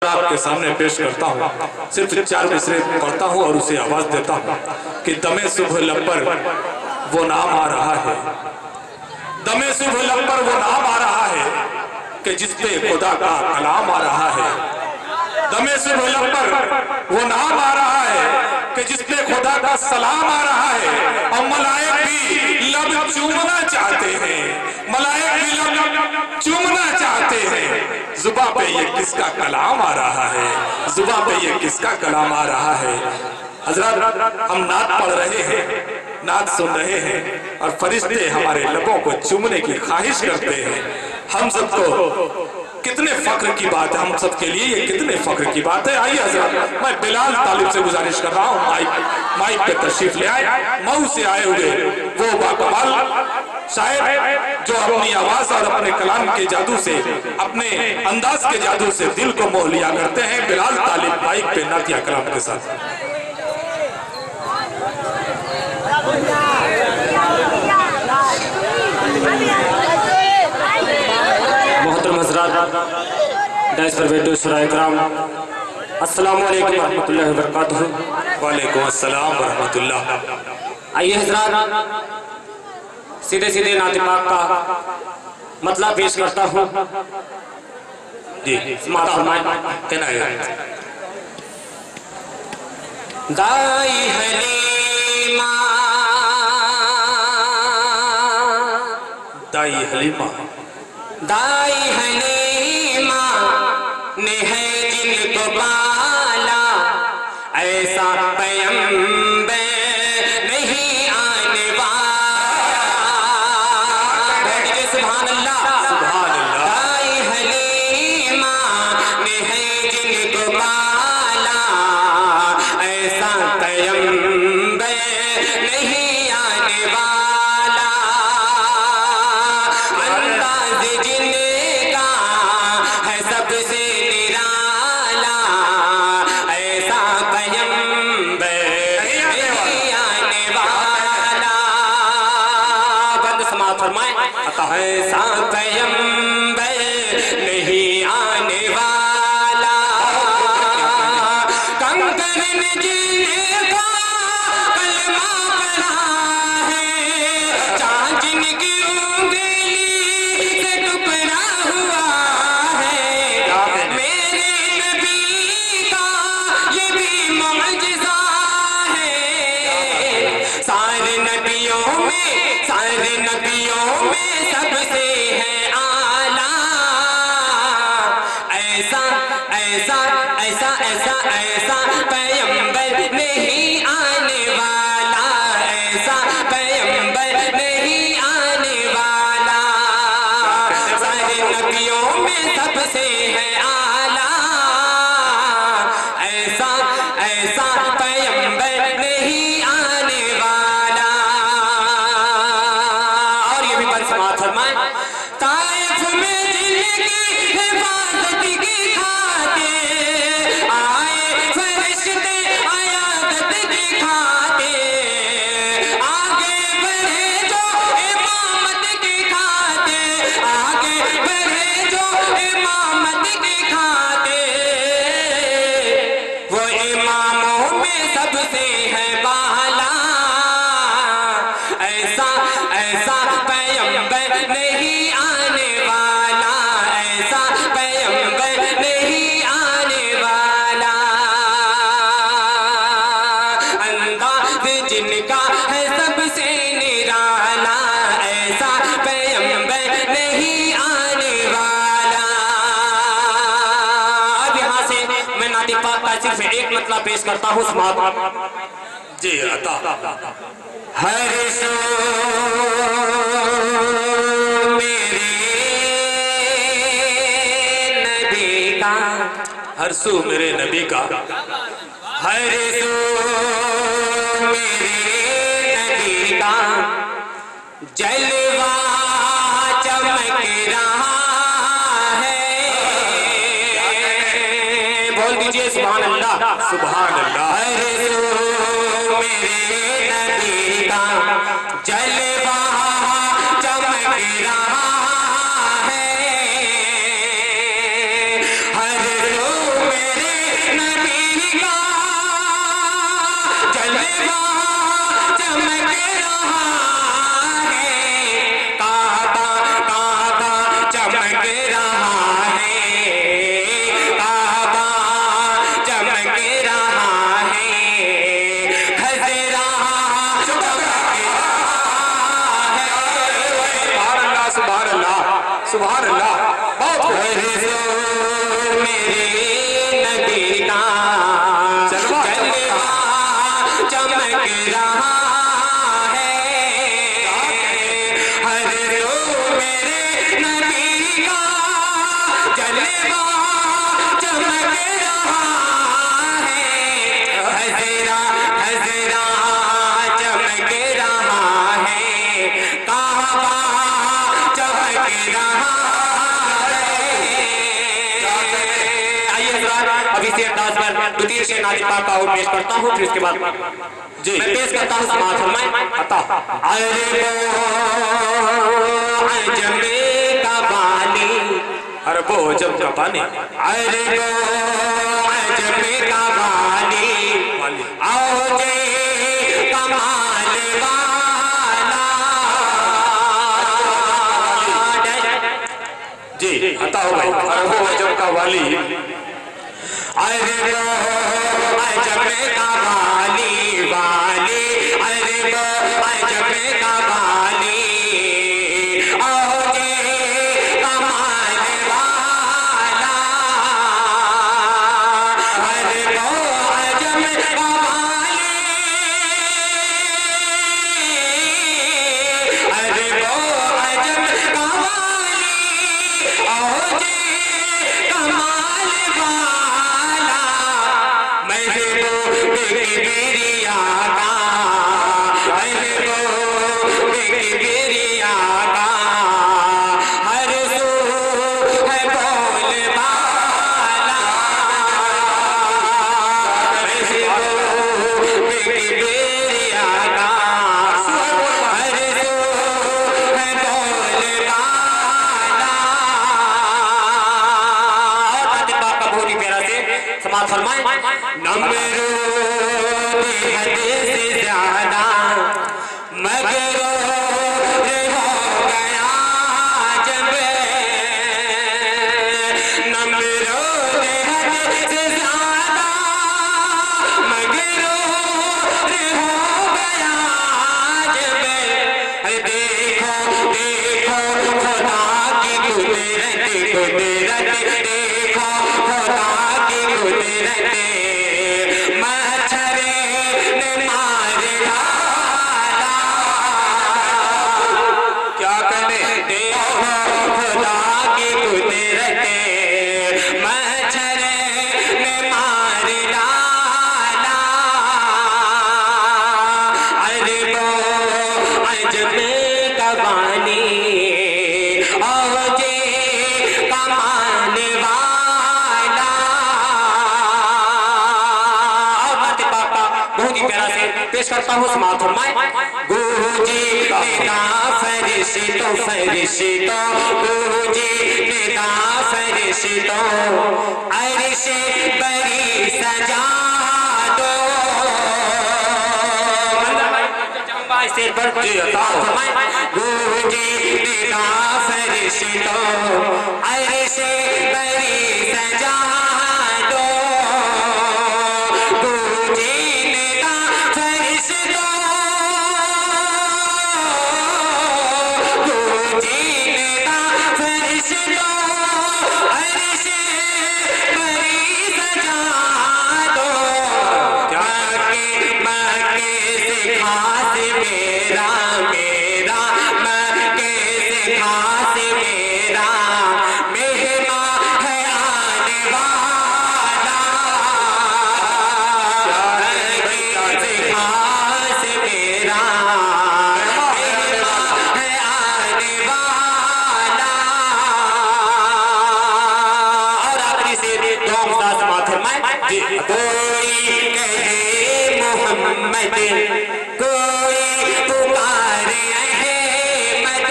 आपके सामने पेश करता हूँ। सिर्फ 4 मिसरे पढ़ता हूँ और उसे आवाज देता हूँ कि दमे सुबह लब पर वो नाम आ रहा है, दमे सुबह लब पर वो नाम आ रहा है कि जिस पे खुदा का कलाम आ रहा है। दमे सुबह लब पर वो नाम आ रहा है कि जिस पे खुदा का सलाम आ रहा है। और मलाइक भी लब चूमना चाहते हैं, मलाइक भी लब चूमना चाहते हैं। जुबा पे ये किसका कलाम आ रहा है, जुबा पे ये किसका कलाम आ रहा है। हजरत हम नात पढ़ रहे हैं, नात सुन रहे हैं और फरिश्ते हमारे लबों को चूमने की ख्वाहिश करते हैं। हम सबको कितने फख्र की बात है, हम सब के लिए ये कितने फख्र की बात है। आइए हजरत, मैं बिलाल तालिब से गुजारिश कर रहा हूँ माइक पे तशरीफ ले आए। मऊ से आए हुए वो बाकमाल शायर जो अपनी आवाज और अपने कलाम के जादू से, अपने अंदाज के जादू से दिल को मोह लिया करते हैं। बिलाल तालिब माइक पे नातिया कलाम के साथ। मोहतरम हज़रात, डाइस पर बैठे शुराए किराम, अस्सलामु अलैकुम रहमतुल्लाहि व बरकातुहू। वालेकुम अस्सलाम व रहमतुल्लाह। आइए हज़रात, सीधे सीधे नात पाक का मतलब पेश करता हूँ। जी समाअत फरमाएं। कहना है दाई हलीमा, दाई हलीमा, दाई हलीमा ने है जिनको पाला, ऐसा पैगंबर नहीं आने वाला। सुभान अल्लाह, सुभान अल्लाह। दाई हलीमा ने है जिनको पाला, ऐसा पैगंबर नहीं आने वाला। अंदाज जिनका है सबसे निराला, ऐसा पैगंबर नहीं आने वाला। बंद समाअत फरमाएं। ऐसा पैगंबर नहीं आने वाला। कंकर ने जिनका कलमा पढ़ा है, चांचन की उंगली से टुकड़ा हुआ है। मेरे नबी का ये भी मुअजिज़ा है। सारे नबियों में सबसे है आला। ऐसा ऐसा ऐसा ऐसा ऐसा पैगंबर नहीं आने वाला, ऐसा पैगंबर नहीं आने वाला। सारे नबियों में सबसे है आला, ऐसा ऐसा पैगंबर नहीं आने वाला। और ये भी बंद समाअत फरमाएं। ताइफ में जिनकी हिफाजत की खातिर आए फरिश्ते आयादत की खातिर, आगे बढ़े जो इमामत की खातिर, आगे बढ़े जो इमामत की खातिर। वो इमामों में सबसे है बाला, ऐसा ऐसा पैगंबर नहीं आने वाला, ऐसा पैगंबर नहीं आने वाला। अंदाज जिनका है सबसे निराला, ऐसा पैगंबर नहीं आने वाला। अब यहाँ से मैं नात पाक का सिर्फ एक मतलब पेश करता हूँ। समाअत जी अता। हर सो मेरे नबी का, हर सू मेरे नबी का, हर सो मेरे नबी का जलवा चमक रहा है। बोल दीजिए सुभान अल्लाह, सुभान अल्लाह। हर सो मेरे नबी का जलवा चमक रहा है। हर सो मसरात अब इसी अंदाज पर दुतीर से नाज़ पाक का पेश करता हूँ, फिर इसके बाद जी मैं पेश करता हूँ समाअत फरमाएं। अता अरे वो अजमे का बानी, अरे वो जब का पानी, अरे वो अजमे का बानी, आओ जे कमाल वाला जी अता हो भाई। अरे वो जब का वाली, अरे वो अजमे का वाली वाली, अरे वो अजमे का वाली, आओ जे कमाल वाला, अरे वो अजमे का वाली, अरे वो अजमे का वाली, आओ जे कमाल वाला, महबूब किबरिया का, महबूब किबरिया का, हर सू है बोल वाला, महबूब किबरिया का, हर सू है बोल वाला। और बातें बाप का बहुत ही प्यारा से समाअत फरमाएं। नमरूद हद से ज्यादा मगरूर हो गया जब, नमरूद हद से ज्यादा मगरूर हो गया जब, देखो देखो खुदा की कुदरत कुदरत, देखो खुदा की कुदरत, मच्छर ने मार डाला, क्या कहने, देखो खुदा की कुदरत, मच्छर ने मार डाला, अरे वो अजमे का बानी, आओ जे कमाल वाला। और बातें पापा बहुत ही प्यारा से पेश करता हूँ समाअत फरमाएं। गूंजी निदा फरिश्तों फरिश्तों, गूंजी निदा फरिश्तों, अर्श बरी सजा दो। इस शेर पर जी अता फरमाएं। गूंजी निदा फरिश्तों, अर्श बरी सजा दो, गूंजी निदा फरिश्तों, गूंजी निदा फरिश्तों, अर्श बरी सजा दो। मक्के से खास मेरा मेरा, मक्के से खास मेरा मेहमान है आने वाला, मक्के से खास मेरा मेहमान है आने वाला। और आखिरी से दुआ मुस्ताद समाअत फरमाएं। जी कोई कहे मोहम्मद, कोई पुकारे अहमद,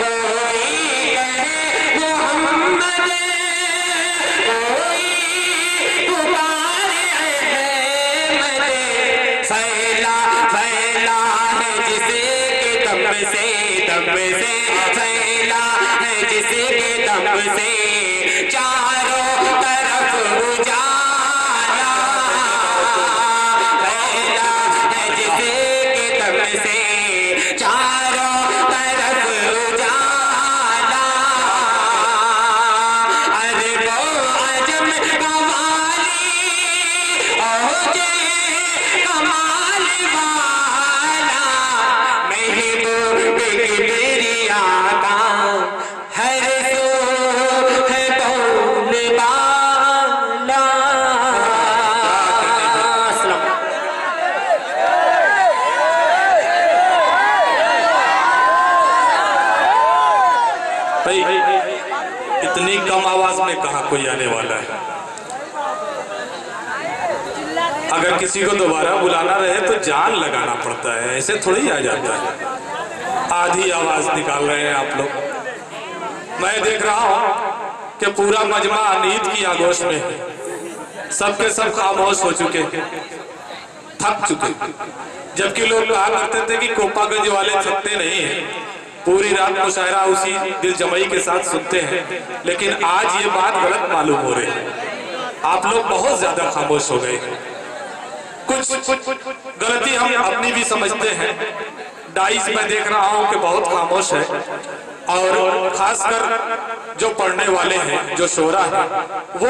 कोई कहे मोहम्मद, कोई पुकारे अहमद, फैला फैला है जिसके दम से, दम से फैला है जिसके दम से, चारों तरफ उजाला, फैला आवाज में कहाँ कोई आने वाला है। अगर किसी को दोबारा बुलाना रहे तो जान लगाना पड़ता है, ऐसे थोड़ी आ जाता है। आधी आवाज निकाल रहे हैं आप लोग। मैं देख रहा हूं कि पूरा मजमा नींद की आगोश में है, सबके सब खामोश हो चुके हैं, थक चुके। जबकि लोग कहा करते थे कि कोपागंज वाले थकते नहीं हैं, पूरी रात मुशायरा उसी दिल जमाई के साथ सुनते हैं। लेकिन आज ये बात गलत मालूम हो रही है, आप लोग बहुत ज्यादा खामोश हो गए। कुछ गलती हम अपनी भी समझते हैं। डाइस में देख रहा हूं कि बहुत खामोश है, और खासकर जो पढ़ने वाले हैं, जो शोरा है, वो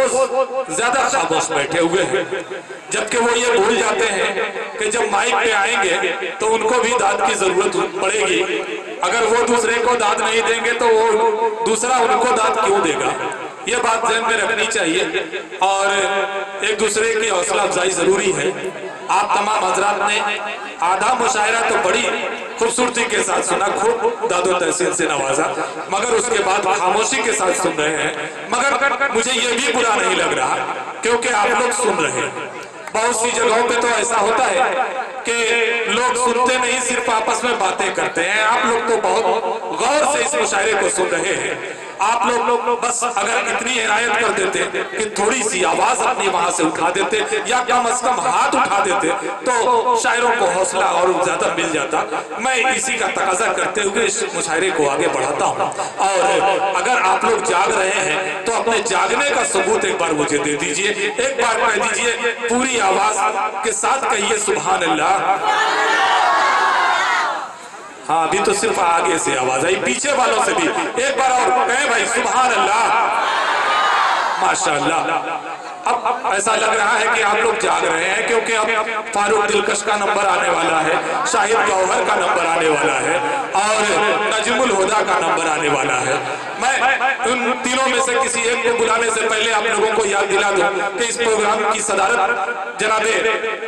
ज्यादा खामोश बैठे हुए हैं। जबकि वो ये भूल जाते हैं कि जब माइक पे आएंगे तो उनको भी दाद की जरूरत पड़ेगी। अगर वो दूसरे को दाद नहीं देंगे तो वो दूसरा उनको दाद क्यों देगा। ये बात ध्यान में रखनी चाहिए और एक दूसरे की हौसला अफजाई जरूरी है। आप तमाम हजरात ने आधा मुशायरा तो बड़ी खूबसूरती के साथ सुना, खूब दादो तहसीन से नवाजा, मगर उसके बाद खामोशी के साथ सुन रहे हैं। मगर मुझे ये भी बुरा नहीं लग रहा क्योंकि आप लोग सुन रहे हैं। बहुत सी जगहों पे तो ऐसा होता है कि लोग सुनते नहीं, सिर्फ आपस में बातें करते हैं। आप लोग तो बहुत गौर से इस मुशायरे को सुन रहे हैं। आप लोग बस अगर इतनी इनायत कर देते कि थोड़ी सी आवाज अपनी वहां से उठा देते या कम से कम हाथ उठा देते तो शायरों को हौसला और ज्यादा मिल जाता। मैं इसी का तकाजा करते हुए इस मुशायरे को आगे बढ़ाता हूँ। और अगर आप लोग जाग रहे हैं तो अपने जागने का सबूत एक बार मुझे दे दीजिए। एक बार कह दीजिए, पूरी आवाज के साथ कहिए सुभान अल्लाह। हाँ, अभी तो सिर्फ आगे से आवाज आई, पीछे वालों से भी एक बार और कहें भाई सुभान अल्लाह, माशाअल्लाह। अब ऐसा लग रहा है कि आप लोग जाग रहे हैं क्योंकि अब फारूक दिलकश का नंबर आने वाला है, शाहिद गौहर का नंबर आने वाला है और नजमुल हुदा का नंबर आने वाला है। मैं उन तीनों में से किसी एक को बुलाने से पहले आप लोगों को याद दिला दूं कि इस प्रोग्राम की सदारत जनाबे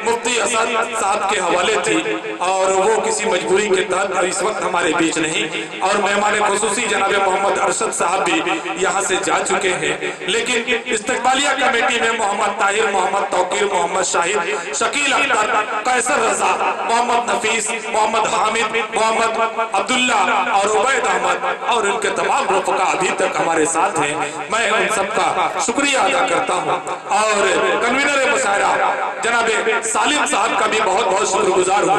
मुफ्ती असद साहब के हवाले थी और वो किसी मजबूरी के तहत इस वक्त हमारे बीच नहीं, और मेहमान खुसूसी जनाबे मोहम्मद अरशद साहब भी यहाँ से जा चुके हैं। लेकिन इस्तकबालिया कमेटी में मोहम्मद ताहिर, मोहम्मद तौकीर, मोहम्मद शाहिद, शकील अख्तर, कैसर रजा, मोहम्मद नफीस, मोहम्मद हामिद, मोहम्मद अब्दुल्ला और उबैद अहमद और उनके तमाम रफ़का अभी तक हमारे साथ हैं। मैं उन सबका शुक्रिया अदा करता हूँ और कन्वीनर मुशायरा जनाबे सालिम साहब का भी बहुत बहुत शुक्रगुजार हूँ।